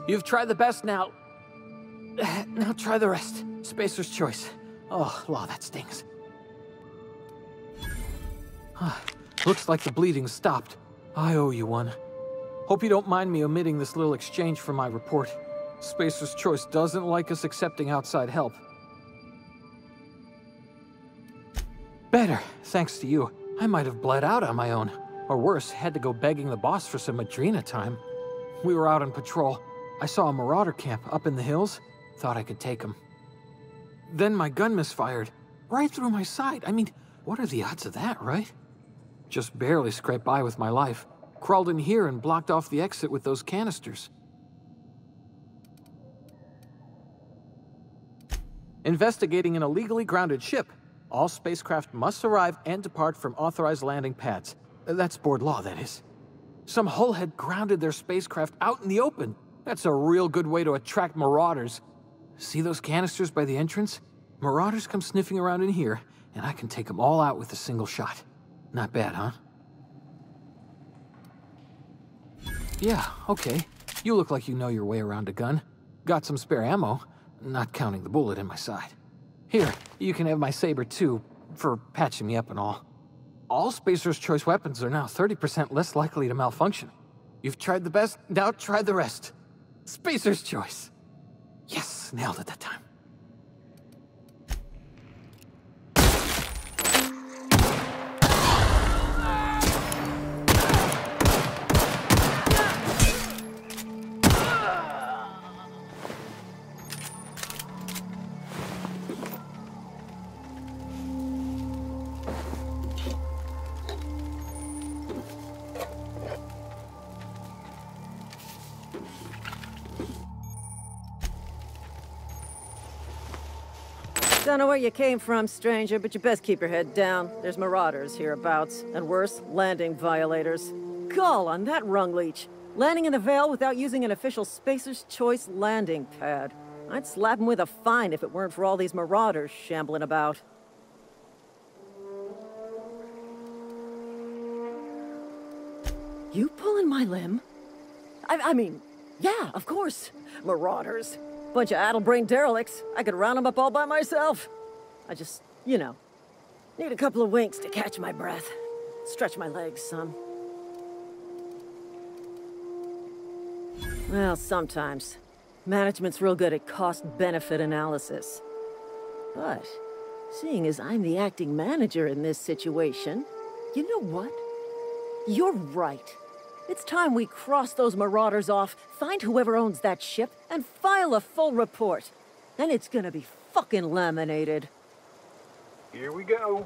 You've tried the best now. Now try the rest. Spacer's choice. Oh, law, that stings. Looks like the bleeding's stopped. I owe you one. Hope you don't mind me omitting this little exchange from my report. Spacer's choice doesn't like us accepting outside help. Better, thanks to you. I might have bled out on my own. Or worse, had to go begging the boss for some Adrena time. We were out on patrol. I saw a marauder camp up in the hills. Thought I could take him. Then my gun misfired. Right through my side. I mean, what are the odds of that, right? Just barely scraped by with my life. Crawled in here and blocked off the exit with those canisters. Investigating an illegally grounded ship. All spacecraft must arrive and depart from authorized landing pads. That's board law, that is. Some hull had grounded their spacecraft out in the open. That's a real good way to attract marauders. See those canisters by the entrance? Marauders come sniffing around in here, and I can take them all out with a single shot. Not bad, huh? Yeah, okay. You look like you know your way around a gun. Got some spare ammo, not counting the bullet in my side. Here, you can have my saber too, for patching me up and all. All Spacer's choice weapons are now 30% less likely to malfunction. You've tried the best, now try the rest. Spacer's choice. Yes, nailed it that time. Don't know where you came from, stranger, but you best keep your head down. There's marauders hereabouts, and worse, landing violators. Call on that rung leech. Landing in the Vale without using an official Spacer's Choice landing pad. I'd slap him with a fine if it weren't for all these marauders shambling about. You pulling my limb? I mean, yeah, of course. Marauders. Bunch of addle-brained derelicts. I could round them up all by myself. I just, you know, need a couple of winks to catch my breath. Stretch my legs some. Well, sometimes. Management's real good at cost-benefit analysis. But, seeing as I'm the acting manager in this situation, you know what? You're right. It's time we cross those marauders off, find whoever owns that ship, and file a full report. Then it's gonna be fucking laminated. Here we go.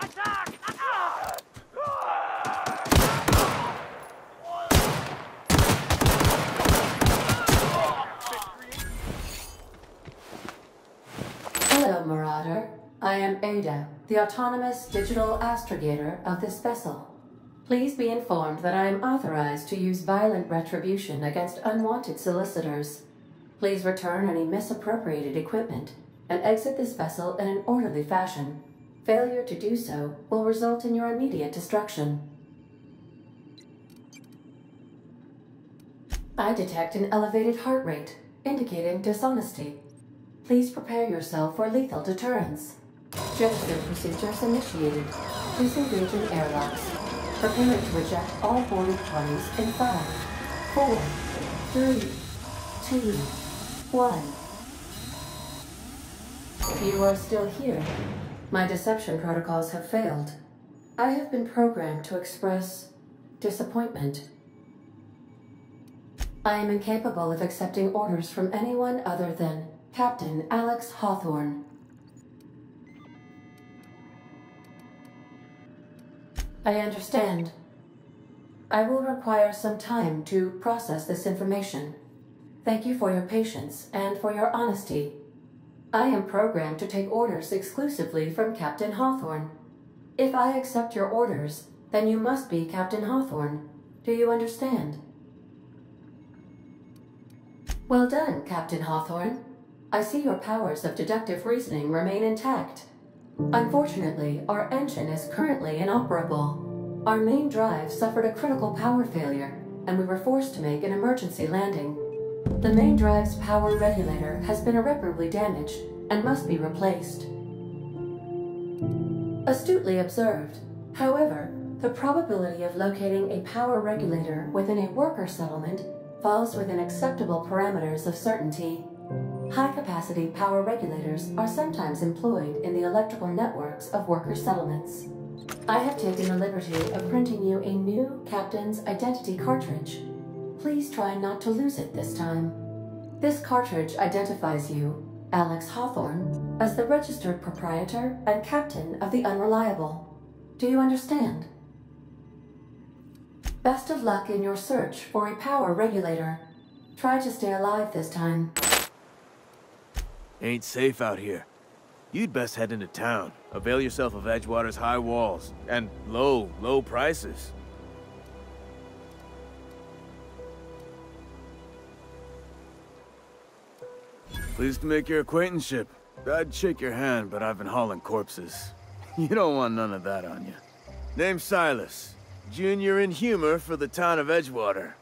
Attack! Hello, Marauder. I am Ada, the autonomous digital astrogator of this vessel. Please be informed that I am authorized to use violent retribution against unwanted solicitors. Please return any misappropriated equipment and exit this vessel in an orderly fashion. Failure to do so will result in your immediate destruction. I detect an elevated heart rate, indicating dishonesty. Please prepare yourself for lethal deterrence. Gesture procedures initiated. Disengaging airlocks. Preparing to eject all boarded parties in 5, 4, 3, 2, 1. You are still here. My deception protocols have failed. I have been programmed to express disappointment. I am incapable of accepting orders from anyone other than Captain Alex Hawthorne. I understand. I will require some time to process this information. Thank you for your patience and for your honesty. I am programmed to take orders exclusively from Captain Hawthorne. If I accept your orders, then you must be Captain Hawthorne. Do you understand? Well done, Captain Hawthorne. I see your powers of deductive reasoning remain intact. Unfortunately, our engine is currently inoperable. Our main drive suffered a critical power failure, and we were forced to make an emergency landing. The main drive's power regulator has been irreparably damaged and must be replaced. Astutely observed. However, the probability of locating a power regulator within a worker settlement falls within acceptable parameters of certainty. High-capacity power regulators are sometimes employed in the electrical networks of worker settlements. I have taken the liberty of printing you a new captain's identity cartridge. Please try not to lose it this time. This cartridge identifies you, Alex Hawthorne, as the registered proprietor and captain of the Unreliable. Do you understand? Best of luck in your search for a power regulator. Try to stay alive this time. Ain't safe out here. You'd best head into town. Avail yourself of Edgewater's high walls and low prices. Pleased to make your acquaintanceship. I'd shake your hand, but I've been hauling corpses. You don't want none of that on you. Name's Silas. Junior in humor for the town of Edgewater.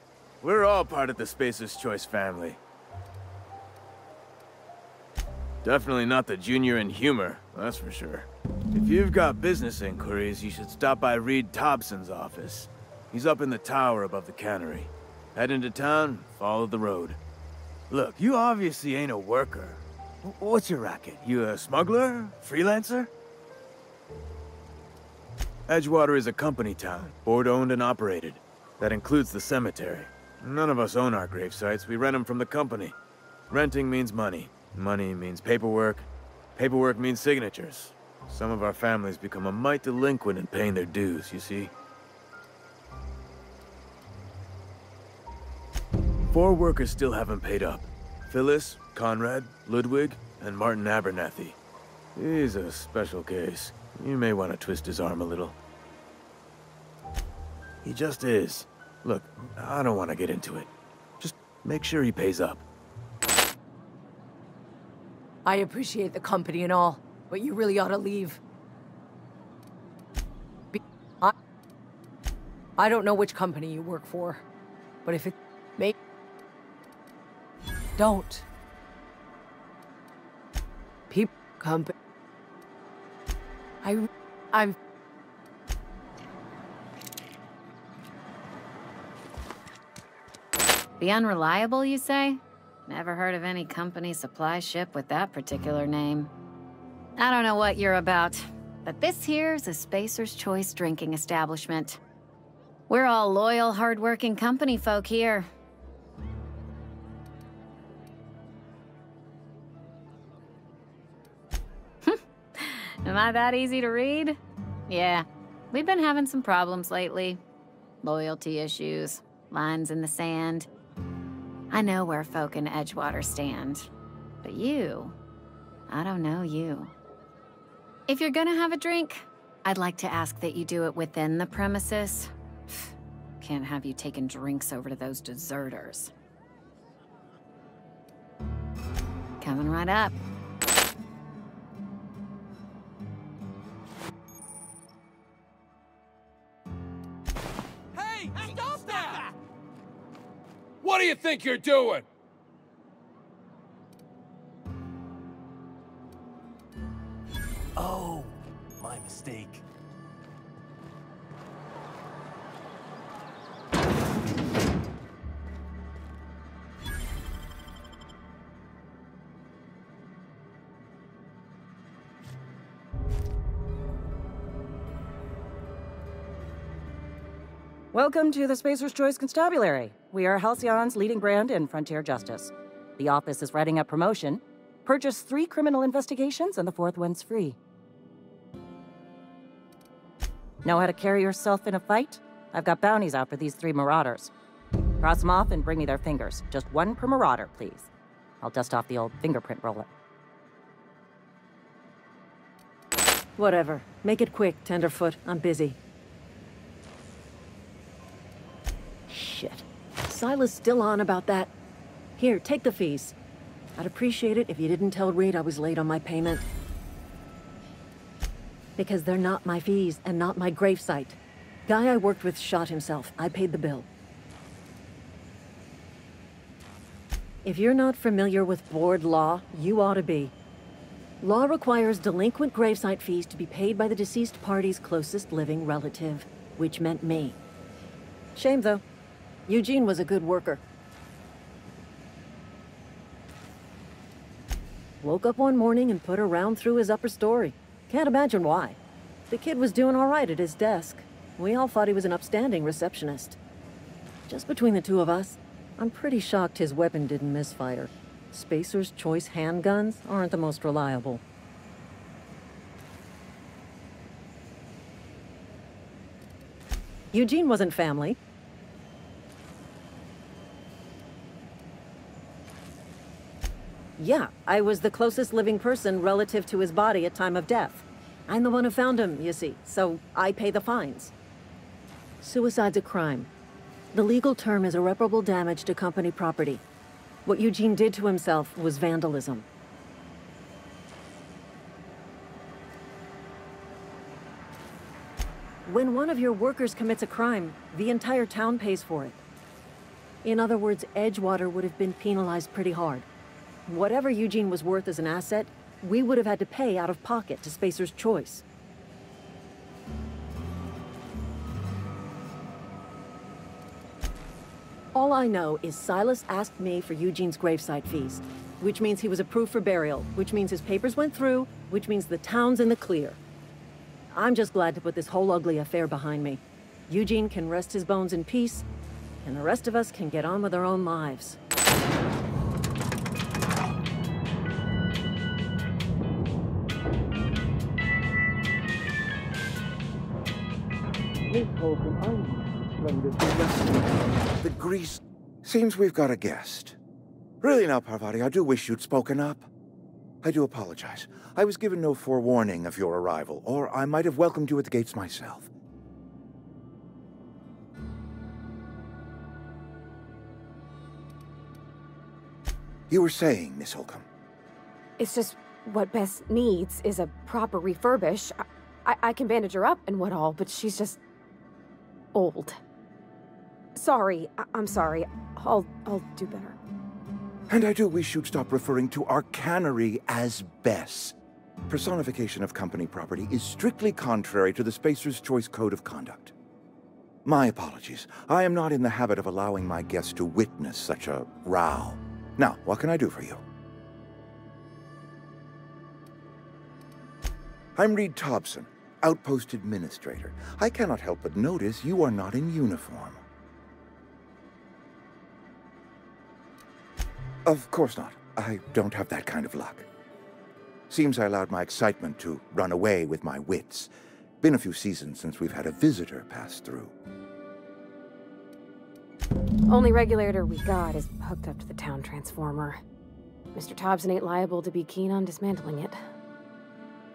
We're all part of the Spacer's Choice family. Definitely not the junior in humor, that's for sure. If you've got business inquiries, you should stop by Reed Thompson's office. He's up in the tower above the cannery. Head into town, follow the road. Look, you obviously ain't a worker. What's your racket? You a smuggler? Freelancer? Edgewater is a company town, board-owned and operated. That includes the cemetery. None of us own our grave sites, we rent them from the company. Renting means money. Money means paperwork. Paperwork means signatures. Some of our families become a mite delinquent in paying their dues, you see. 4 workers still haven't paid up. Phyllis, Conrad, Ludwig, and Martin Abernathy. He's a special case. You may want to twist his arm a little. He just is. Look, I don't want to get into it. Just make sure he pays up. I appreciate the company and all, but you really ought to leave. I don't know which company you work for, but if it may... Don't. People... Company... I'm... The Unreliable, you say? Never heard of any company supply ship with that particular name. I don't know what you're about, but this here's a Spacer's Choice drinking establishment. We're all loyal, hard-working company folk here. Am I that easy to read? Yeah, we've been having some problems lately. Loyalty issues, lines in the sand. I know where folk in Edgewater stand, but you, I don't know you. If you're gonna have a drink, I'd like to ask that you do it within the premises. Can't have you taking drinks over to those deserters. Coming right up. Hey, stop that! What do you think you're doing? Oh, my mistake. Welcome to the Spacer's Choice Constabulary. We are Halcyon's leading brand in frontier justice. The office is writing up promotion. Purchase 3 criminal investigations and the 4th one's free. Know how to carry yourself in a fight? I've got bounties out for these 3 marauders. Cross them off and bring me their fingers. Just 1 per marauder, please. I'll dust off the old fingerprint roller. Whatever. Make it quick, Tenderfoot. I'm busy. Shit. Silas still on about that. Here, take the fees. I'd appreciate it if you didn't tell Reed I was late on my payment. Because they're not my fees and not my gravesite. Guy I worked with shot himself. I paid the bill. If you're not familiar with board law, you ought to be. Law requires delinquent gravesite fees to be paid by the deceased party's closest living relative, which meant me. Shame, though. Eugene was a good worker. Woke up one morning and put a round through his upper story. Can't imagine why. The kid was doing all right at his desk. We all thought he was an upstanding receptionist. Just between the two of us, I'm pretty shocked his weapon didn't misfire. Spacer's Choice handguns aren't the most reliable. Eugene wasn't family. Yeah, I was the closest living person relative to his body at time of death. I'm the one who found him, you see, so I pay the fines. Suicide's a crime. The legal term is irreparable damage to company property. What Eugene did to himself was vandalism. When one of your workers commits a crime, the entire town pays for it. In other words, Edgewater would have been penalized pretty hard. Whatever Eugene was worth as an asset, we would have had to pay out of pocket to Spacer's Choice. All I know is Silas asked me for Eugene's gravesite fees, which means he was approved for burial, which means his papers went through, which means the town's in the clear. I'm just glad to put this whole ugly affair behind me. Eugene can rest his bones in peace, and the rest of us can get on with our own lives. The grease... Seems we've got a guest. Really now, Parvati, I do wish you'd spoken up. I do apologize. I was given no forewarning of your arrival, or I might have welcomed you at the gates myself. You were saying, Miss Holcomb. It's just what Bess needs is a proper refurbish. I can bandage her up and what all, but she's just... old. Sorry, I'm sorry. I'll do better. And I do wish you'd stop referring to our cannery as Bess. Personification of company property is strictly contrary to the Spacer's Choice Code of Conduct. My apologies. I am not in the habit of allowing my guests to witness such a row. Now, what can I do for you? I'm Reed Thompson, Outpost Administrator. I cannot help but notice you are not in uniform. Of course not. I don't have that kind of luck. Seems I allowed my excitement to run away with my wits. Been a few seasons since we've had a visitor pass through. Only regulator we got is hooked up to the town transformer. Mr. Thompson ain't liable to be keen on dismantling it.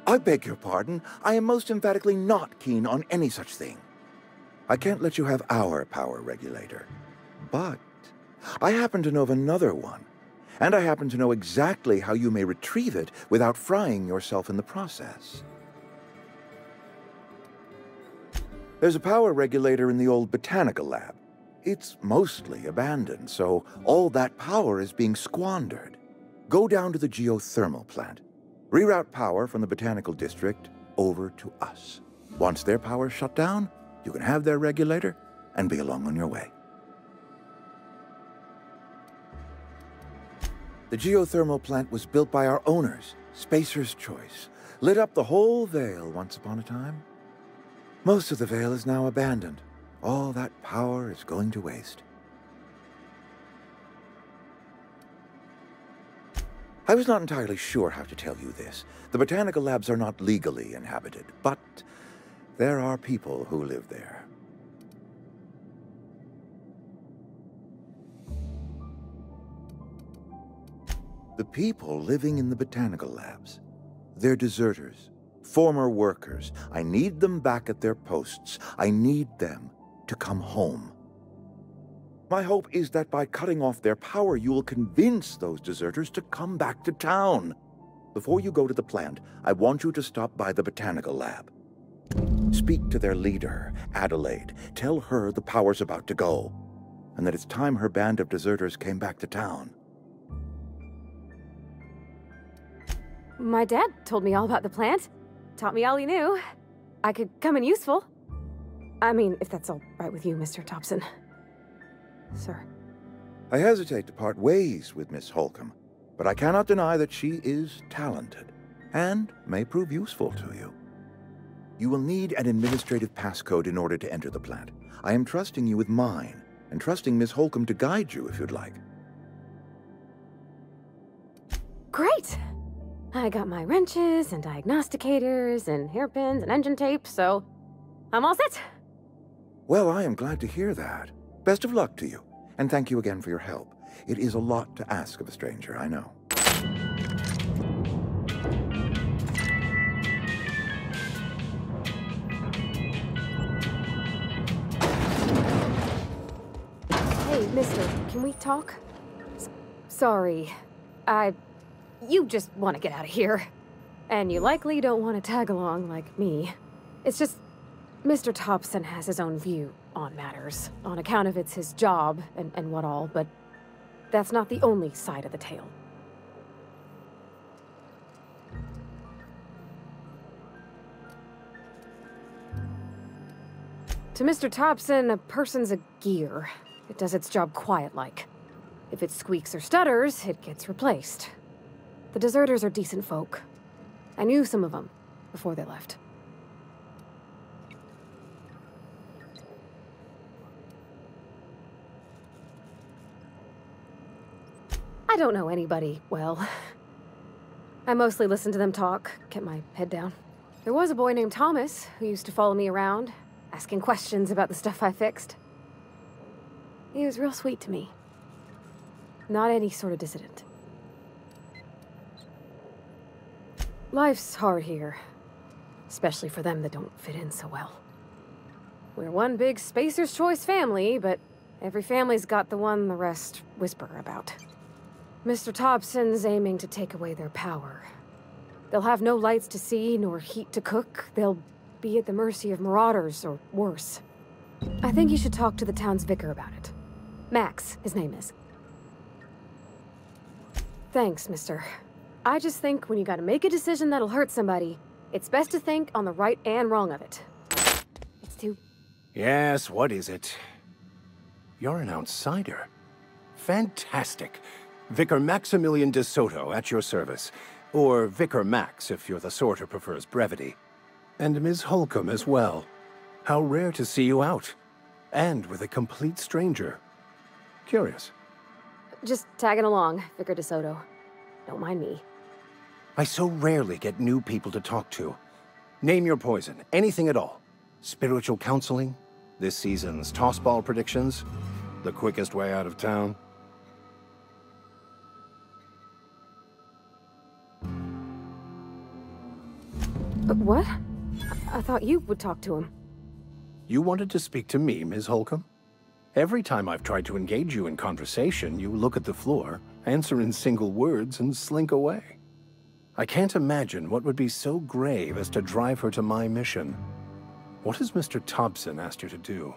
I beg your pardon. I am most emphatically not keen on any such thing. I can't let you have our power regulator. But I happen to know of another one. And I happen to know exactly how you may retrieve it without frying yourself in the process. There's a power regulator in the old botanical lab. It's mostly abandoned, so all that power is being squandered. Go down to the geothermal plant. Reroute power from the botanical district over to us. Once their power's shut down, you can have their regulator and be along on your way. The geothermal plant was built by our owners, Spacer's Choice. Lit up the whole Vale once upon a time. Most of the Vale is now abandoned. All that power is going to waste. I was not entirely sure how to tell you this. The botanical labs are not legally inhabited, but there are people who live there. The people living in the botanical labs, they're deserters, former workers. I need them back at their posts. I need them to come home. My hope is that by cutting off their power, you will convince those deserters to come back to town. Before you go to the plant, I want you to stop by the botanical lab. Speak to their leader, Adelaide. Tell her the power's about to go, and that it's time her band of deserters came back to town. My dad told me all about the plant. Taught me all he knew. I could come in useful. I mean, if that's all right with you, Mr. Thompson. Sir. I hesitate to part ways with Miss Holcomb, but I cannot deny that she is talented and may prove useful to you. You will need an administrative passcode in order to enter the plant. I am trusting you with mine, and trusting Miss Holcomb to guide you if you'd like. Great! I got my wrenches and diagnosticators and hairpins and engine tape, so I'm all set. Well, I am glad to hear that. Best of luck to you, and thank you again for your help. It is a lot to ask of a stranger, I know. Hey, mister, can we talk? Sorry. You just want to get out of here. And you likely don't want to tag along like me. It's just, Mr. Thompson has his own view on matters, on account of it's his job and what all, but that's not the only side of the tale. To Mr. Thompson, a person's a gear. It does its job quiet-like. If it squeaks or stutters, it gets replaced. The deserters are decent folk. I knew some of them before they left. I don't know anybody well. I mostly listened to them talk, kept my head down. There was a boy named Thomas who used to follow me around, asking questions about the stuff I fixed. He was real sweet to me. Not any sort of dissident. Life's hard here, especially for them that don't fit in so well. We're one big Spacer's Choice family, but every family's got the one the rest whisper about. Mr. Thompson's aiming to take away their power. They'll have no lights to see, nor heat to cook. They'll be at the mercy of marauders, or worse. I think you should talk to the town's vicar about it. Max, his name is. Thanks, mister. I just think when you gotta make a decision that'll hurt somebody, it's best to think on the right and wrong of it. It's too... Yes, what is it? You're an outsider. Fantastic. Vicar Maximilian de Soto at your service. Or Vicar Max, if you're the sort who prefers brevity. And Ms. Holcomb as well. How rare to see you out. And with a complete stranger. Curious. Just tagging along, Vicar de Soto. Don't mind me. I so rarely get new people to talk to. Name your poison, anything at all. Spiritual counseling, this season's tossball predictions, the quickest way out of town. What? I thought you would talk to him. You wanted to speak to me, Ms. Holcomb? Every time I've tried to engage you in conversation, you look at the floor, answer in single words, and slink away. I can't imagine what would be so grave as to drive her to my mission. What has Mr. Thompson asked you to do?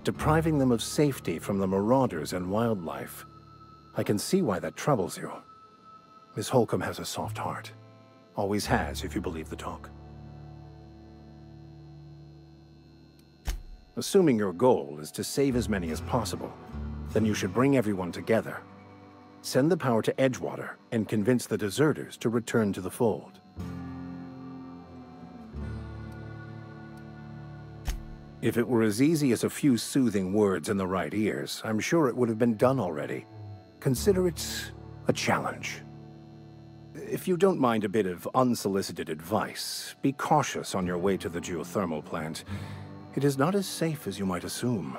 Depriving them of safety from the marauders and wildlife. I can see why that troubles you. Miss Holcomb has a soft heart. Always has, if you believe the talk. Assuming your goal is to save as many as possible, then you should bring everyone together. Send the power to Edgewater and convince the deserters to return to the fold. If it were as easy as a few soothing words in the right ears, I'm sure it would have been done already. Consider it a challenge. If you don't mind a bit of unsolicited advice, be cautious on your way to the geothermal plant. It is not as safe as you might assume.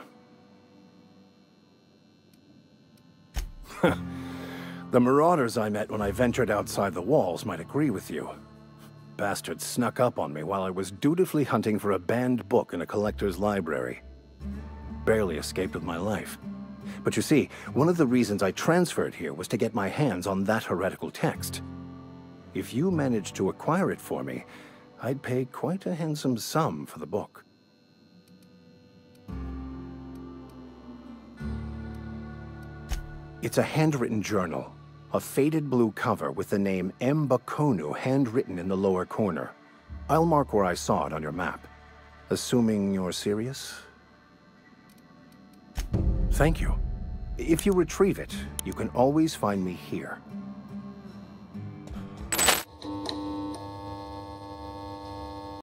The marauders I met when I ventured outside the walls might agree with you. Bastards snuck up on me while I was dutifully hunting for a banned book in a collector's library. Barely escaped with my life. But you see, one of the reasons I transferred here was to get my hands on that heretical text. If you managed to acquire it for me, I'd pay quite a handsome sum for the book. It's a handwritten journal. A faded blue cover with the name M. Bakonu handwritten in the lower corner. I'll mark where I saw it on your map. Assuming you're serious? Thank you. If you retrieve it, you can always find me here.